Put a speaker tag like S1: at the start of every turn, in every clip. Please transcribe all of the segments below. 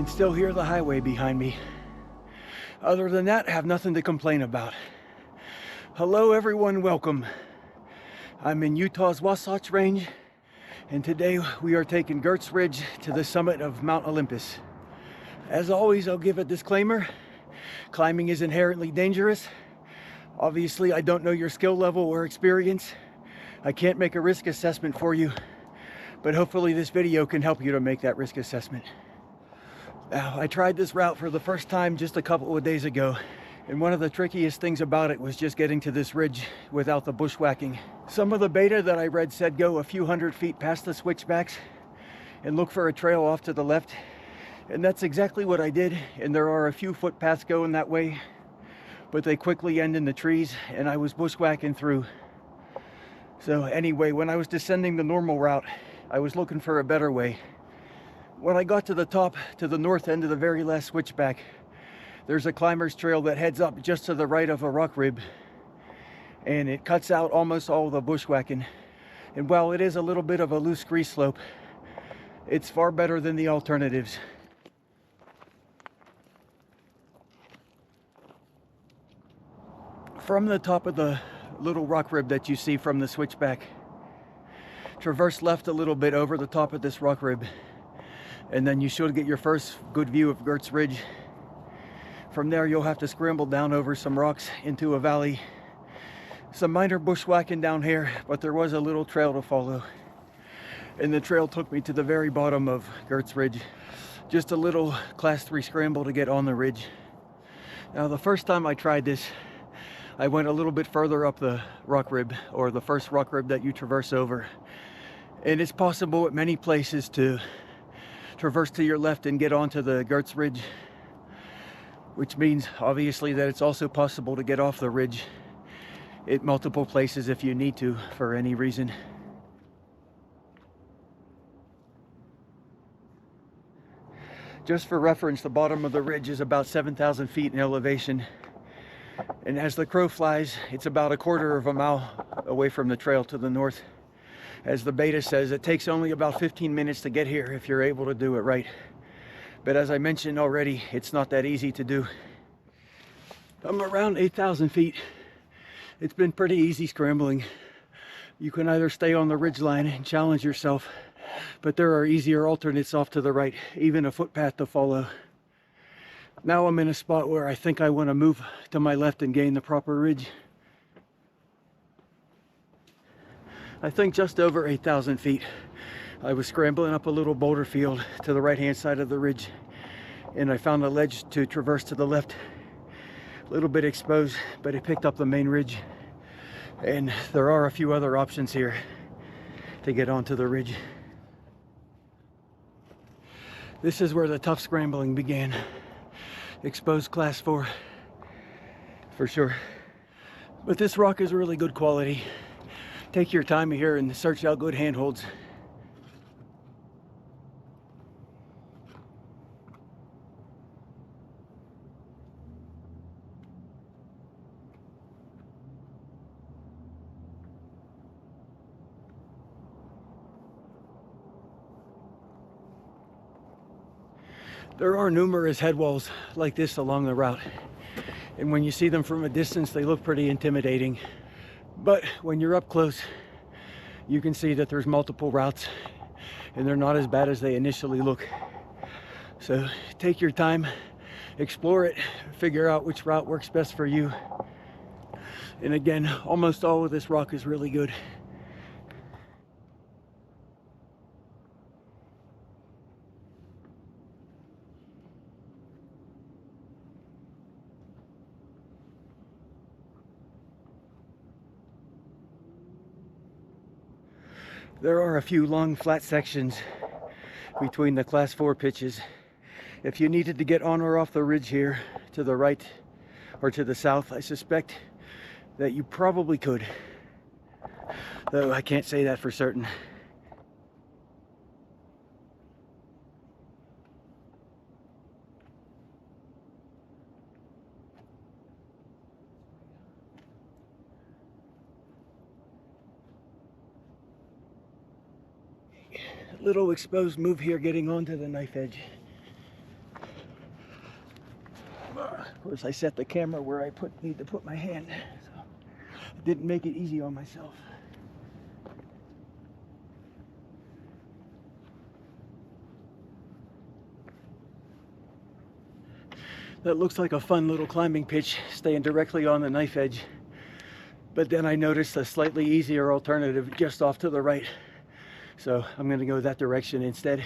S1: can still hear the highway behind me. Other than that, I have nothing to complain about. Hello everyone, welcome. I'm in Utah's Wasatch Range, and today we are taking Geurt's Ridge to the summit of Mount Olympus. As always, I'll give a disclaimer. Climbing is inherently dangerous. Obviously, I don't know your skill level or experience. I can't make a risk assessment for you, but hopefully this video can help you to make that risk assessment. Now, I tried this route for the first time just a couple of days ago, and one of the trickiest things about it was just getting to this ridge without the bushwhacking. Some of the beta that I read said go a few hundred feet past the switchbacks and look for a trail off to the left. And that's exactly what I did, and there are a few footpaths going that way, but they quickly end in the trees, and I was bushwhacking through. So anyway, when I was descending the normal route, I was looking for a better way. When I got to the top, to the north end of the very last switchback, there's a climber's trail that heads up just to the right of a rock rib, and it cuts out almost all the bushwhacking. And while it is a little bit of a loose grease slope, it's far better than the alternatives. From the top of the little rock rib that you see from the switchback, traverse left a little bit over the top of this rock rib, and then you should get your first good view of Geurt's Ridge. From there, you'll have to scramble down over some rocks into a valley. Some minor bushwhacking down here, but there was a little trail to follow. And the trail took me to the very bottom of Geurt's Ridge. Just a little class 3 scramble to get on the ridge. Now, the first time I tried this, I went a little bit further up the rock rib, or the first rock rib that you traverse over. And it's possible at many places to traverse to your left and get onto the Geurt's Ridge, which means obviously that it's also possible to get off the ridge at multiple places if you need to for any reason. Just for reference, the bottom of the ridge is about 7,000 feet in elevation, and as the crow flies, it's about a quarter of a mile away from the trail to the north. As the beta says, it takes only about 15 minutes to get here if you're able to do it right. But as I mentioned already, it's not that easy to do. I'm around 8,000 feet. It's been pretty easy scrambling. You can either stay on the ridgeline and challenge yourself, but there are easier alternates off to the right, even a footpath to follow. Now I'm in a spot where I think I want to move to my left and gain the proper ridge. I think just over 8,000 feet. I was scrambling up a little boulder field to the right-hand side of the ridge, and I found a ledge to traverse to the left. A little bit exposed, but it picked up the main ridge. And there are a few other options here to get onto the ridge. This is where the tough scrambling began. Exposed class 4, for sure. But this rock is really good quality. Take your time here and search out good handholds. There are numerous head walls like this along the route, and when you see them from a distance, they look pretty intimidating. But when you're up close, you can see that there's multiple routes, and they're not as bad as they initially look. So take your time, explore it, figure out which route works best for you. And again, almost all of this rock is really good. There are a few long flat sections between the class 4 pitches. If you needed to get on or off the ridge here to the right or to the south, I suspect that you probably could, though I can't say that for certain. Little exposed move here getting onto the knife edge. Of course, I set the camera where I need to put my hand, so I didn't make it easy on myself. That looks like a fun little climbing pitch, staying directly on the knife edge. But then I noticed a slightly easier alternative just off to the right. So I'm gonna go that direction instead.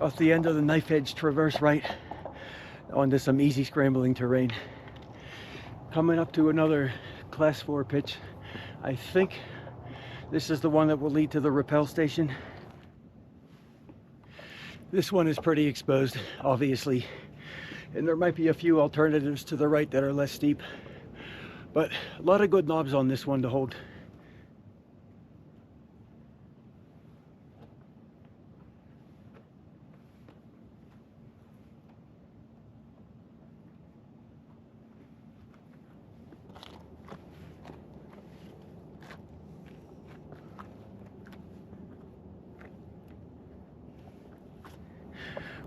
S1: Off the end of the knife edge, traverse right onto some easy scrambling terrain. Coming up to another class 4 pitch. I think this is the one that will lead to the rappel station. This one is pretty exposed, obviously, and there might be a few alternatives to the right that are less steep, but a lot of good knobs on this one to hold.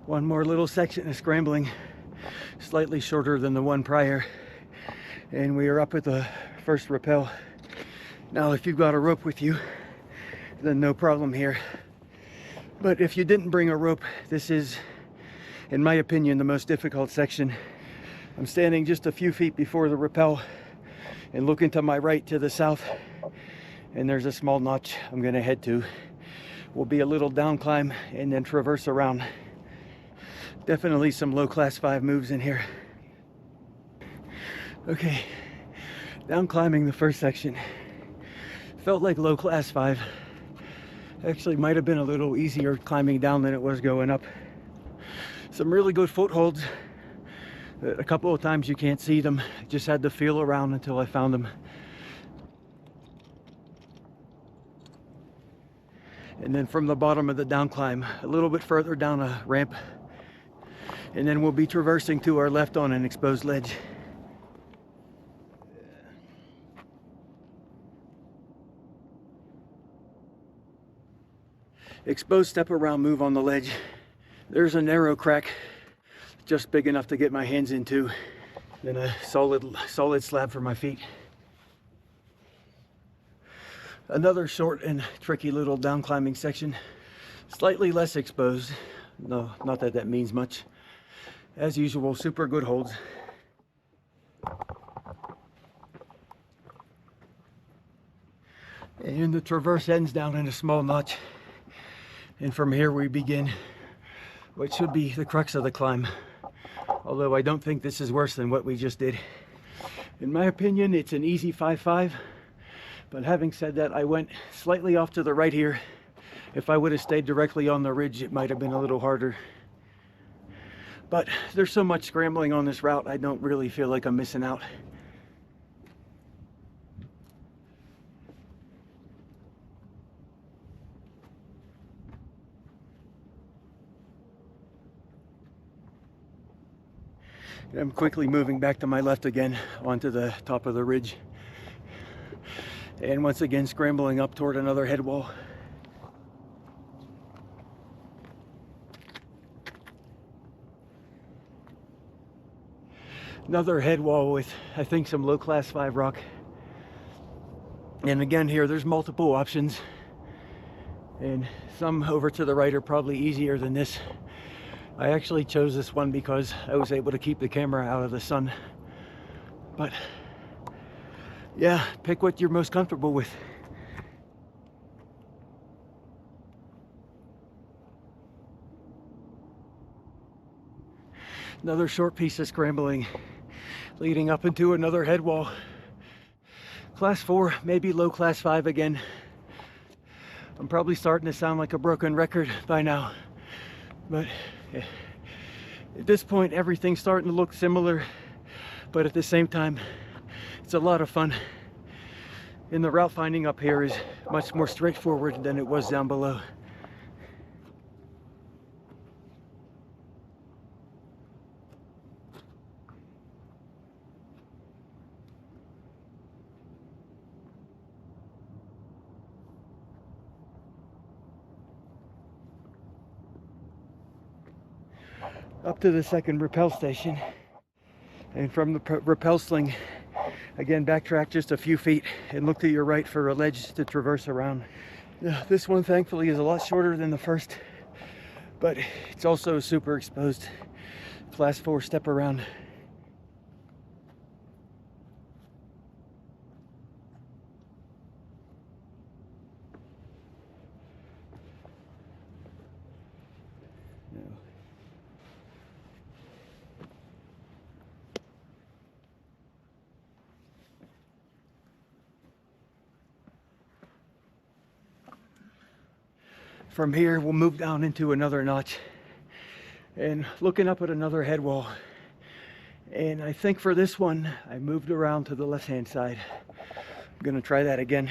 S1: One more little section of scrambling, slightly shorter than the one prior, and we are up at the first rappel. Now, if you've got a rope with you, then no problem here. But if you didn't bring a rope, this is, in my opinion, the most difficult section. I'm standing just a few feet before the rappel and looking to my right to the south, and there's a small notch I'm gonna head to. Will be a little down climb and then traverse around. Definitely some low class 5 moves in here. Okay, down climbing the first section. Felt like low class 5. Actually might have been a little easier climbing down than it was going up. Some really good footholds. A couple of times you can't see them. Just had to feel around until I found them. And then from the bottom of the down climb, a little bit further down a ramp, and then we'll be traversing to our left on an exposed ledge. Exposed step around move on the ledge. There's a narrow crack, just big enough to get my hands into, then a solid slab for my feet. Another short and tricky little down climbing section, slightly less exposed. No, not that that means much. As usual, super good holds. And the traverse ends down in a small notch. And from here we begin what should be the crux of the climb. Although I don't think this is worse than what we just did. In my opinion, it's an easy 5-5. But having said that, I went slightly off to the right here. If I would have stayed directly on the ridge, it might have been a little harder. But there's so much scrambling on this route, I don't really feel like I'm missing out. I'm quickly moving back to my left again onto the top of the ridge. And once again scrambling up toward another head wall. Another head wall with, I think, some low class 5 rock. And again here, there's multiple options. And some over to the right are probably easier than this. I actually chose this one because I was able to keep the camera out of the sun. But yeah, pick what you're most comfortable with. Another short piece of scrambling leading up into another head wall. Class 4, maybe low class 5 again. I'm probably starting to sound like a broken record by now, but at this point everything's starting to look similar, but at the same time it's a lot of fun. And the route finding up here is much more straightforward than it was down below. up to the second rappel station. And from the rappel sling, again, backtrack just a few feet and look to your right for a ledge to traverse around. This one, thankfully, is a lot shorter than the first, but it's also super exposed. Class 4 step around. From here, we'll move down into another notch and looking up at another head wall. And I think for this one, I moved around to the left-hand side. I'm gonna try that again.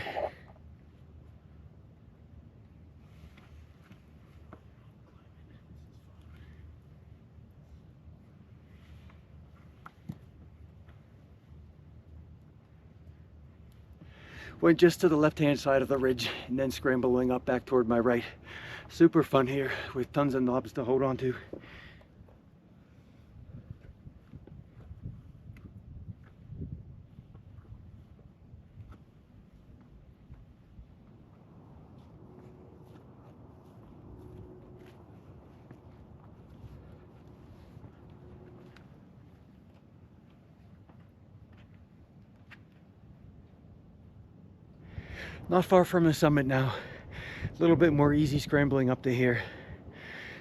S1: Went just to the left-hand side of the ridge and then scrambling up back toward my right. Super fun here with tons of knobs to hold on to. Not far from the summit now. A little bit more easy scrambling up to here.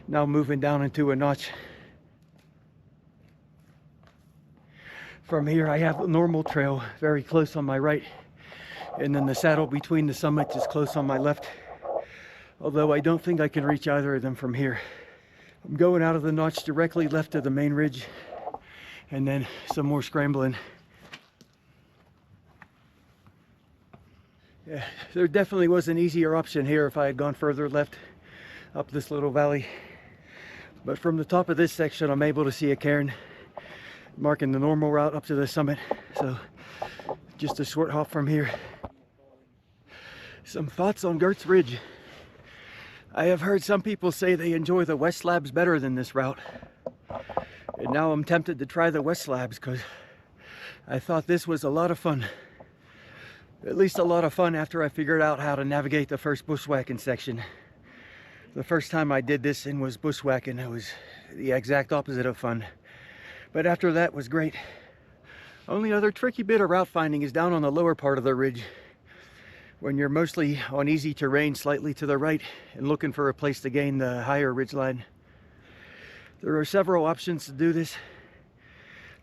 S1: Now moving down into a notch. From here I have the normal trail very close on my right, and then the saddle between the summits is close on my left, although I don't think I can reach either of them from here. I'm going out of the notch directly left of the main ridge, and then some more scrambling. Yeah, there definitely was an easier option here if I had gone further left up this little valley. But from the top of this section, I'm able to see a cairn marking the normal route up to the summit. So just a short hop from here. Some thoughts on Geurt's Ridge. I have heard some people say they enjoy the west slabs better than this route. And now I'm tempted to try the west slabs because I thought this was a lot of fun. At least a lot of fun after I figured out how to navigate the first bushwhacking section. The first time I did this and was bushwhacking, it was the exact opposite of fun. But after that was great. Only other tricky bit of route finding is down on the lower part of the ridge, when you're mostly on easy terrain slightly to the right and looking for a place to gain the higher ridgeline. There are several options to do this.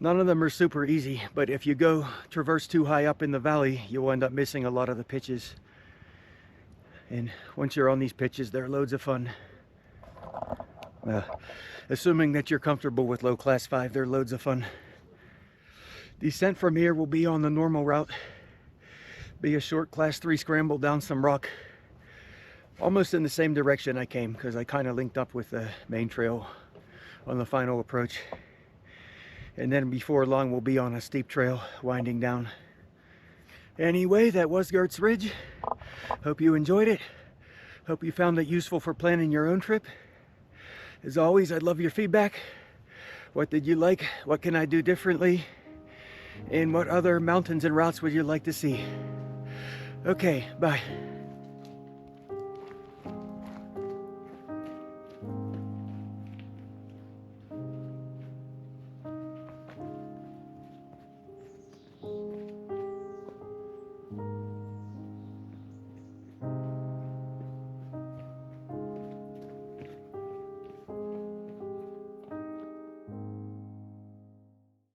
S1: None of them are super easy, but if you go traverse too high up in the valley, you'll end up missing a lot of the pitches. And once you're on these pitches, they're loads of fun. Assuming that you're comfortable with low class 5, they're loads of fun. Descent from here will be on the normal route. Be a short class 3 scramble down some rock. Almost in the same direction I came, because I kind of linked up with the main trail on the final approach. And then before long we'll be on a steep trail winding down. Anyway, that was Geurt's Ridge. Hope you enjoyed it. Hope you found it useful for planning your own trip. As always, I'd love your feedback. What did you like? What can I do differently? And what other mountains and routes would you like to see? Okay, bye.